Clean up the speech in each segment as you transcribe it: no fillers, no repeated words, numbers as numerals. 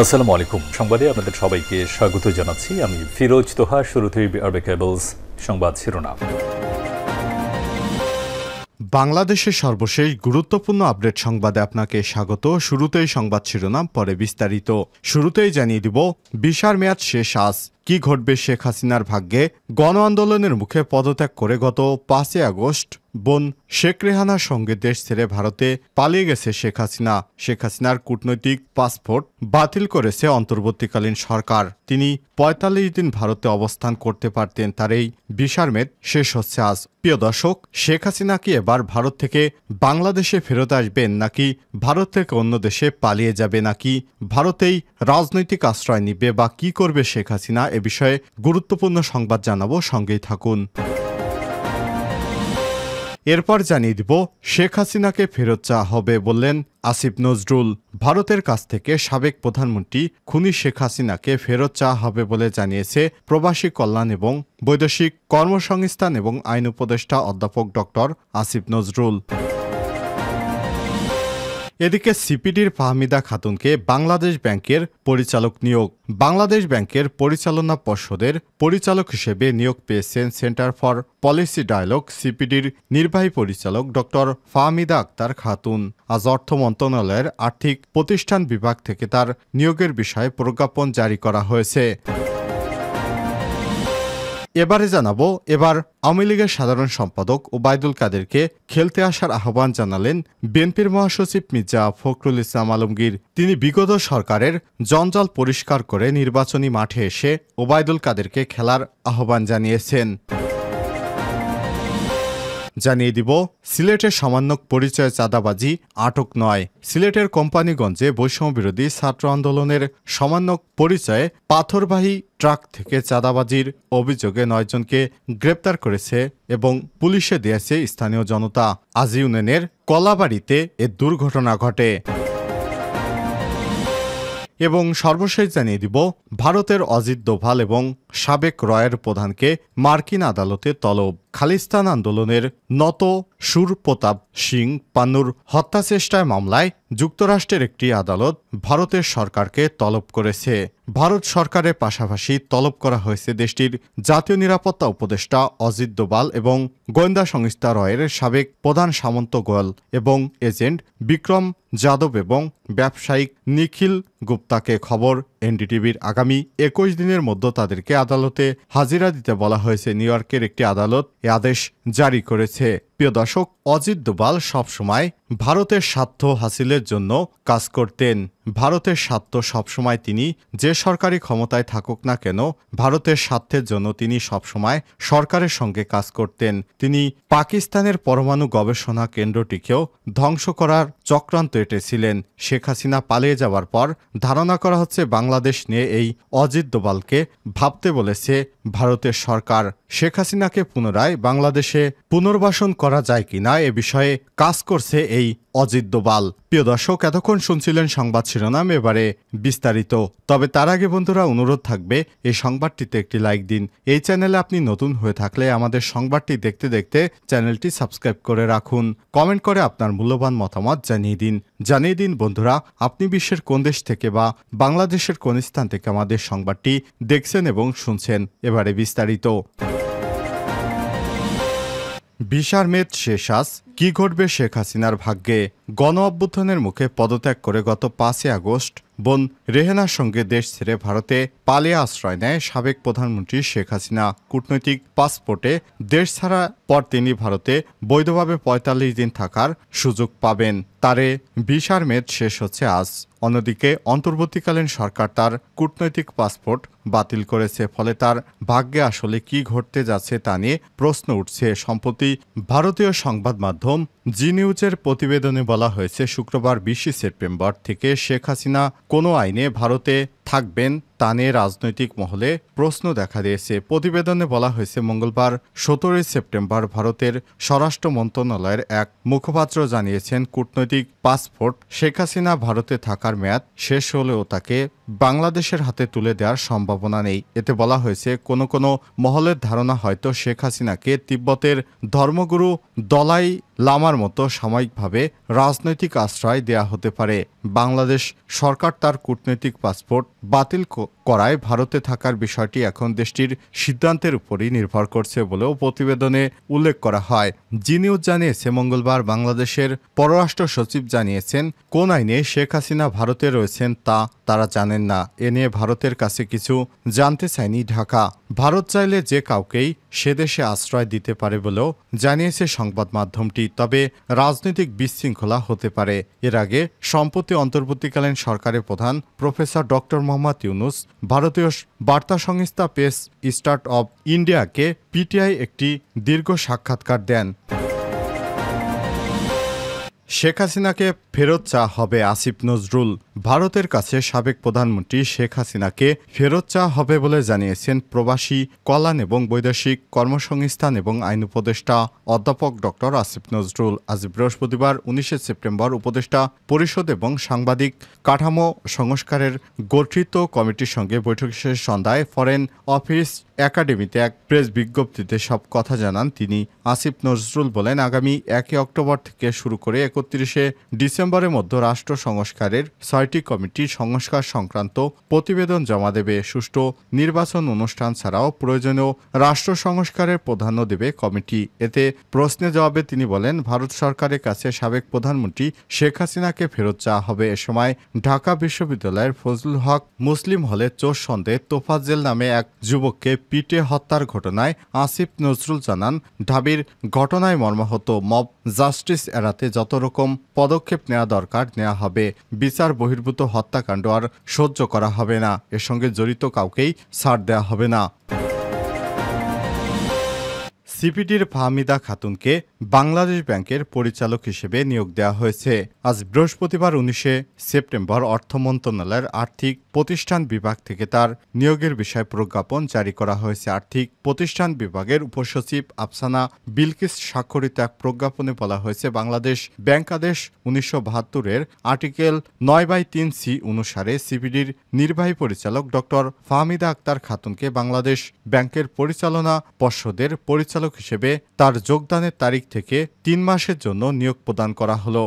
আসসালামু আলাইকুম। সংবাদে আপনাদের সবাইকে স্বাগত জানাচ্ছি। আমি ফিরোজ তোহা। শুরুতেই আরবে কেবলস সংবাদ শিরোনাম। বাংলাদেশের সর্বশেষ গুরুত্বপূর্ণ আপডেট সংবাদে আপনাকে স্বাগত। শুরুতেই সংবাদ শিরোনাম, পরে বিস্তারিত। শুরুতেই জানিয়ে দিব, ভিসার মেয়াদ শেষ আজ। কি ঘটবে শেখ হাসিনার ভাগ্যে? গণ আন্দোলনের মুখে পদত্যাগ করে গত 5 আগস্ট বোন শেখ রেহানার সঙ্গে দেশ ছেড়ে ভারতে পালিয়ে গেছে শেখ হাসিনা। শেখ হাসিনার কূটনৈতিক পাসপোর্ট বাতিল করেছে অন্তর্বর্তীকালীন সরকার। তিনি 45 দিন ভারতে অবস্থান করতে পারতেন। তার এই ভিসার মেয়াদ শেষ হচ্ছে আজ। প্রিয় দর্শক, শেখ হাসিনা কি এবার ভারত থেকে বাংলাদেশে ফেরত আসবেন, নাকি ভারত থেকে অন্য দেশে পালিয়ে যাবে, নাকি ভারতেই রাজনৈতিক আশ্রয় নিবে, বা কি করবে শেখ হাসিনা? এ বিষয়ে গুরুত্বপূর্ণ সংবাদ জানাবো, সঙ্গেই থাকুন। এরপর জানিয়ে দিব, শেখ হাসিনাকে ফেরত চাওয়া হবে বললেন আসিফ নজরুল। ভারতের কাছ থেকে সাবেক প্রধানমন্ত্রী খুনি শেখ হাসিনাকে ফেরত চাওয়া হবে বলে জানিয়েছে প্রবাসী কল্যাণ এবং বৈদেশিক কর্মসংস্থান এবং আইন উপদেষ্টা অধ্যাপক ডক্টর আসিফ নজরুল। এদিকে সিপিডির ফাহমিদা খাতুনকে বাংলাদেশ ব্যাংকের পরিচালক নিয়োগ। বাংলাদেশ ব্যাংকের পরিচালনা পর্ষদের পরিচালক হিসেবে নিয়োগ পেয়েছেন সেন্টার ফর পলিসি ডায়ালগ সিপিডির নির্বাহী পরিচালক ডক্টর ফাহমিদা আক্তার খাতুন। আজ অর্থ মন্ত্রণালয়ের আর্থিক প্রতিষ্ঠান বিভাগ থেকে তার নিয়োগের বিষয়ে প্রজ্ঞাপন জারি করা হয়েছে। এবারে জানাবো, এবার আওয়ামী লীগের সাধারণ সম্পাদক ওবায়দুল কাদেরকে খেলতে আসার আহ্বান জানালেন বিএনপির মহাসচিব মির্জা ফখরুল ইসলাম আলমগীর। তিনি বিগত সরকারের জঞ্জাল পরিষ্কার করে নির্বাচনী মাঠে এসে ওবায়দুল কাদেরকে খেলার আহ্বান জানিয়েছেন। জানিয়ে দিব, সিলেটের সামান্য পরিচয় চাঁদাবাজি আটক নয়। সিলেটের কোম্পানিগঞ্জে বৈষম্যবিরোধী ছাত্র আন্দোলনের সামান্য পরিচয়ে পাথরবাহী ট্রাক থেকে চাঁদাবাজির অভিযোগে 9 জনকে গ্রেপ্তার করেছে এবং পুলিশে দিয়েছে স্থানীয় জনতা। আজ ইউনিয়নের কলাবাড়িতে এ দুর্ঘটনা ঘটে। এবং সর্বশেষ জানিয়ে দিব, ভারতের অজিত দোভাল এবং সাবেক রয়ের প্রধানকে মার্কিন আদালতে তলব। খালিস্তান আন্দোলনের নত সুর প্রতাপ সিং পান্নুর হত্যাচেষ্টায় মামলায় যুক্তরাষ্ট্রের একটি আদালত ভারতের সরকারকে তলব করেছে। ভারত সরকারের পাশাপাশি তলব করা হয়েছে দেশটির জাতীয় নিরাপত্তা উপদেষ্টা অজিত দোভাল এবং গোয়েন্দা সংস্থা রয়ের সাবেক প্রধান সামন্ত গোয়েল এবং এজেন্ট বিক্রম যাদব এবং ব্যবসায়িক নিখিল গুপ্তাকে। খবর এনডিটিভির। আগামী 21 দিনের মধ্যে তাদেরকে আদালতে হাজিরা দিতে বলা হয়েছে। নিউ ইয়র্কের একটি আদালত এ আদেশ জারি করেছে। প্রিয় দর্শক, অজিত দোভাল সবসময় ভারতের স্বার্থ হাসিলের জন্য কাজ করতেন। ভারতের স্বার্থ সবসময়, তিনি যে সরকারি ক্ষমতায় থাকুক না কেন, ভারতের স্বার্থের জন্য তিনি সবসময় সরকারের সঙ্গে কাজ করতেন। তিনি পাকিস্তানের পরমাণু গবেষণা কেন্দ্রটিকেও ধ্বংস করার চক্রান্ত এঁটেছিলেন। শেখ হাসিনা পালিয়ে যাওয়ার পর ধারণা করা হচ্ছে বাংলাদেশ নিয়ে এই অজিত দোভালকে ভাবতে বলেছে ভারতের সরকার। শেখ হাসিনাকে পুনরায় বাংলাদেশে পুনর্বাসন করা যায় কিনা এ বিষয়ে কাজ করছে এই অজিত দোভাল। প্রিয় দর্শক, এতক্ষণ শুনছিলেন সংবাদ শিরোনাম, এবারে বিস্তারিত। তবে তার আগে বন্ধুরা, অনুরোধ থাকবে এই সংবাদটিতে একটি লাইক দিন। এই চ্যানেলে আপনি নতুন হয়ে থাকলে আমাদের সংবাদটি দেখতে দেখতে চ্যানেলটি সাবস্ক্রাইব করে রাখুন। কমেন্ট করে আপনার মূল্যবান মতামত জানিয়ে দিন বন্ধুরা, আপনি বিশ্বের কোন দেশ থেকে বা বাংলাদেশের কোন স্থান থেকে আমাদের সংবাদটি দেখছেন এবং শুনছেন। এবারে বিস্তারিত। ভিসার মেয়াদ শেষ আজ। কি ঘটবে শেখ হাসিনার ভাগ্যে? গণ অভ্যুত্থানের মুখে পদত্যাগ করে গত 5 আগস্ট বোন রেহানার সঙ্গে দেশ ছেড়ে ভারতে পালিয়ে আশ্রয় নেয় সাবেক প্রধানমন্ত্রী শেখ হাসিনা। কূটনৈতিক পাসপোর্টে দেশ ছাড়ার পর তিনি ভারতে বৈধভাবে 45 দিন থাকার সুযোগ পাবেন। তারে ভিসার মেয়াদ শেষ হচ্ছে আজ। অন্যদিকে অন্তর্বর্তীকালীন সরকার তার কূটনৈতিক পাসপোর্ট বাতিল করেছে। ফলে তার ভাগ্যে আসলে কি ঘটতে যাচ্ছে তা নিয়ে প্রশ্ন উঠছে। সম্প্রতি ভারতীয় সংবাদ মাধ্যম জি নিউজের প্রতিবেদনে বলা হয়েছে, শুক্রবার 20 সেপ্টেম্বর থেকে শেখ হাসিনা কোনো আইনে ভারতে থাকবেন তা নিয়ে রাজনৈতিক মহলে প্রশ্ন দেখা দিয়েছে। প্রতিবেদনে বলা হয়েছে, মঙ্গলবার 17 সেপ্টেম্বর ভারতের স্বরাষ্ট্র মন্ত্রণালয়ের এক মুখপাত্র জানিয়েছেন, কূটনৈতিক পাসপোর্ট শেখ হাসিনা ভারতে থাকার মেয়াদ শেষ হলেও তাকে বাংলাদেশের হাতে তুলে দেওয়ার সম্ভাবনা নেই। এতে বলা হয়েছে, কোনো কোনো মহলের ধারণা হয়তো শেখ হাসিনাকে তিব্বতের ধর্মগুরু দলাই লামার মতো সাময়িকভাবে রাজনৈতিক আশ্রয় দেয়া হতে পারে। বাংলাদেশ সরকার তার কূটনৈতিক পাসপোর্ট বাতিল করায় ভারতে থাকার বিষয়টি এখন দেশটির সিদ্ধান্তের উপরই নির্ভর করছে বলেও প্রতিবেদনে উল্লেখ করা হয়। জি নিউজ জানিয়েছে, মঙ্গলবার বাংলাদেশের পররাষ্ট্র সচিব জানিয়েছেন, কোন আইনে শেখ হাসিনা ভারতে রয়েছেন তা তারা জানেন না। এ নিয়ে ভারতের কাছে কিছু জানতে চায়নি ঢাকা। ভারত চাইলে যে কাউকেই সে দেশে আশ্রয় দিতে পারে বলেও জানিয়েছে সংবাদ মাধ্যমটি। তবে রাজনৈতিক বিশৃঙ্খলা হতে পারে। এর আগে সম্প্রতি অন্তর্বর্তীকালীন সরকারের প্রধান প্রফেসর ডক্টর মোহাম্মদ ইউনুস ভারতীয় বার্তা সংস্থা প্রেস স্টার্ট অব ইন্ডিয়াকে পিটিআই একটি দীর্ঘ সাক্ষাৎকার দেন। শেখ হাসিনাকে ফেরত চাওয়া হবে আসিফ নজরুল। ভারতের কাছে সাবেক প্রধানমন্ত্রী শেখ হাসিনাকে ফেরত চাওয়া হবে বলে জানিয়েছেন প্রবাসী কল্যাণ এবং বৈদেশিক কর্মসংস্থান এবং আইন উপদেষ্টা অধ্যাপক ডক্টর আসিফ নজরুল। আজ বৃহস্পতিবার 19 সেপ্টেম্বর উপদেষ্টা পরিষদ এবং সাংবাদিক কাঠামো সংস্কারের গঠিত কমিটির সঙ্গে বৈঠক শেষে সন্ধ্যায় ফরেন অফিস একাডেমিতে এক প্রেস বিজ্ঞপ্তিতে সব কথা জানান তিনি। আসিফ নজরুল বলেন, আগামী 1 অক্টোবর থেকে শুরু করে 31 ডিসেম্বরের মধ্যে রাষ্ট্র সংস্কারের 6টি কমিটি সংস্কার সংক্রান্ত প্রতিবেদন জমা দেবে। সুষ্ঠু নির্বাচন অনুষ্ঠান ছাড়াও প্রয়োজনীয় রাষ্ট্র সংস্কারের প্রাধান্য দেবে কমিটি। এতে প্রশ্নে জবাবে তিনি বলেন, ভারত সরকারের কাছে সাবেক প্রধানমন্ত্রী শেখ হাসিনাকে ফেরত চাওয়া হবে। এ সময় ঢাকা বিশ্ববিদ্যালয়ের ফজলুল হক মুসলিম হলে চোর সন্দেহে তোফাজ্জেল নামে এক যুবককে পিটে হত্যার ঘটনায় আসিফ নজরুল জানান, ঢাবির ঘটনায় মর্মাহত। মব জাস্টিস এড়াতে যত রকম পদক্ষেপ নেওয়া দরকার নেওয়া হবে। বিচার বহির্ভূত হত্যাকাণ্ড আর সহ্য করা হবে না। এর সঙ্গে জড়িত কাউকেই ছাড় দেওয়া হবে না। সিপিডির ফাহমিদা খাতুনকে বাংলাদেশ ব্যাংকের পরিচালক হিসেবে নিয়োগ দেওয়া হয়েছে। আজ বৃহস্পতিবার 19 সেপ্টেম্বর অর্থ মন্ত্রণালয়ের আর্থিক প্রতিষ্ঠান বিভাগ থেকে তার নিয়োগের বিষয়ে প্রজ্ঞাপন জারি করা হয়েছে। আর্থিক প্রতিষ্ঠান বিভাগের উপসচিব আফসানা বিলকিস স্বাক্ষরিত এক প্রজ্ঞাপনে বলা হয়েছে, বাংলাদেশ ব্যাংক আদেশ 1972-এর আর্টিকেল 9/3C অনুসারে সিপিডির নির্বাহী পরিচালক ডক্টর ফাহমিদা আক্তার খাতুনকে বাংলাদেশ ব্যাংকের পরিচালনা পর্ষদের পরিচালক হিসেবে তার যোগদানের তারিখ থেকে 3 মাসের জন্য নিয়োগ প্রদান করা হলো।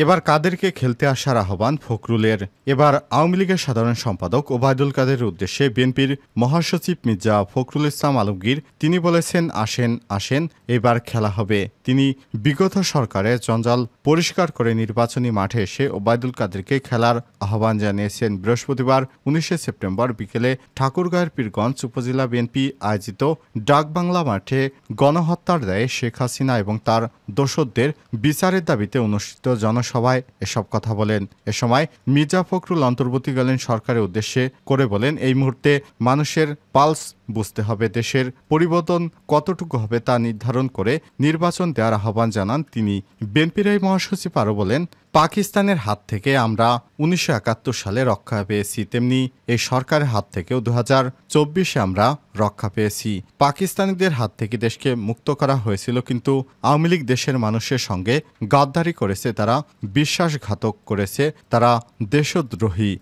এবার কাদেরকে খেলতে আসার আহ্বান ফখরুলের। এবার আওয়ামী লীগের সাধারণ সম্পাদক ওবায়দুল কাদেরের উদ্দেশ্যে বিএনপির মহাসচিব মির্জা ফখরুল ইসলাম আলমগীর তিনি বলেছেন, আসেন আসেন এবার খেলা হবে। তিনি বিগত সরকারের জঞ্জাল পরিষ্কার করে নির্বাচনী মাঠে এসে ওবায়দুল কাদেরকে খেলার আহ্বান জানিয়েছেন। বৃহস্পতিবার 19 সেপ্টেম্বর বিকেলে ঠাকুরগাঁয়ের পীরগঞ্জ উপজেলা বিএনপি আয়োজিত ডাকবাংলা মাঠে গণহত্যার দায়ে শেখ হাসিনা এবং তার দোসরদের বিচারের দাবিতে অনুষ্ঠিত জনসভায় এসব কথা বলেন। এ সময় মির্জা ফখরুল অন্তর্বর্তীকালীন সরকারের উদ্দেশ্যে করে বলেন, এই মুহূর্তে মানুষের পালস বুঝতে হবে, দেশের পরিবর্তন কতটুকু হবে তা নির্ধারণ করে নির্বাচন দেওয়ার আহ্বান জানান তিনি। বিএনপির এই মহাসচিব আরও বলেন, পাকিস্তানের হাত থেকে আমরা 1971 সালে রক্ষা পেয়েছি, তেমনি এই সরকারের হাত থেকেও 2024-এ আমরা রক্ষা পেয়েছি। পাকিস্তানিদের হাত থেকে দেশকে মুক্ত করা হয়েছিল, কিন্তু আওয়ামী লীগ দেশের মানুষের সঙ্গে গাদ্দারি করেছে, তারা বিশ্বাসঘাতক করেছে, তারা দেশদ্রোহী।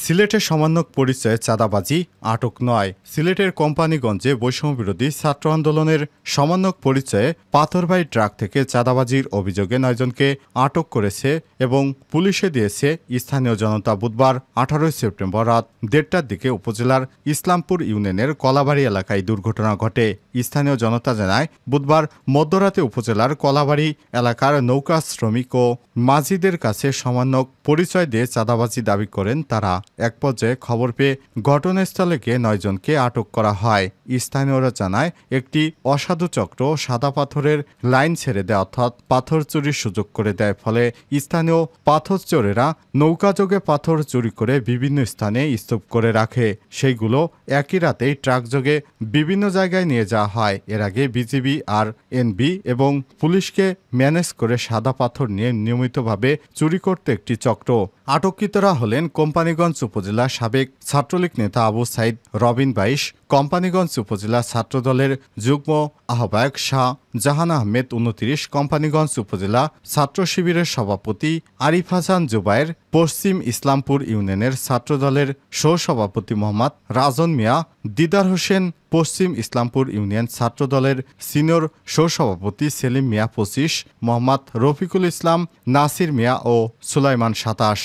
সিলেটের সমন্বয়ক পরিচয়ে চাঁদাবাজি আটক নয়। সিলেটের কোম্পানিগঞ্জে বৈষম্যবিরোধী ছাত্র আন্দোলনের সমন্বয়ক পরিচয়ে পাথরবাহী ট্রাক থেকে চাঁদাবাজির অভিযোগে 9 জনকে আটক করেছে এবং পুলিশে দিয়েছে স্থানীয় জনতা। বুধবার 18 সেপ্টেম্বর রাত 1:30টার দিকে উপজেলার ইসলামপুর ইউনিয়নের কলাবাড়ি এলাকায় দুর্ঘটনা ঘটে। স্থানীয় জনতা জানায়, বুধবার মধ্যরাতে উপজেলার কলাবাড়ি এলাকার নৌকা শ্রমিক ও মাঝিদের কাছে সমন্বয়ক পরিচয় দিয়ে চাঁদাবাজি দাবি করেন তারা। এক পর্যায়ে খবর পেয়ে ঘটনাস্থলে গিয়ে 9 জনকে আটক করা হয়। স্থানীয়রা জানায় একটি অসাধু চক্র সাদা পাথরের লাইন ছেড়ে দেয়, অর্থাৎ পাথর চুরির সুযোগ করে দেয়। ফলে স্থানীয় পাথর চোরেরা নৌকাযোগে পাথর চুরি করে বিভিন্ন স্থানে স্তূপ করে রাখে। সেইগুলো একই রাতেই ট্রাকযোগে বিভিন্ন জায়গায় নিয়ে যাওয়া হয়। এর আগে বিজিবি আর এনবি এবং পুলিশকে ম্যানেজ করে সাদা পাথর নিয়ে নিয়মিতভাবে চুরি করতে একটি চক্র। আটককৃতরা হলেন কোম্পানীগঞ্জ উপজেলা সাবেক ছাত্রলীগ নেতা আবু সাইদ রবিন 22, কোম্পানীগঞ্জ উপজেলা ছাত্রদলের যুগ্ম আহ্বায়ক শাহ জাহান আহমেদ 29, কোম্পানীগঞ্জ উপজেলা ছাত্র শিবিরের সভাপতি আরিফ হাসান জুবায়ের, পশ্চিম ইসলামপুর ইউনিয়নের ছাত্রদলের সহসভাপতি মোহাম্মদ রাজন মিয়া, দিদার হোসেন, পশ্চিম ইসলামপুর ইউনিয়ন ছাত্রদলের সিনিয়র সহসভাপতি সেলিম মিয়া 25, মোহাম্মদ রফিকুল ইসলাম, নাসির মিয়া ও সুলাইমান 27।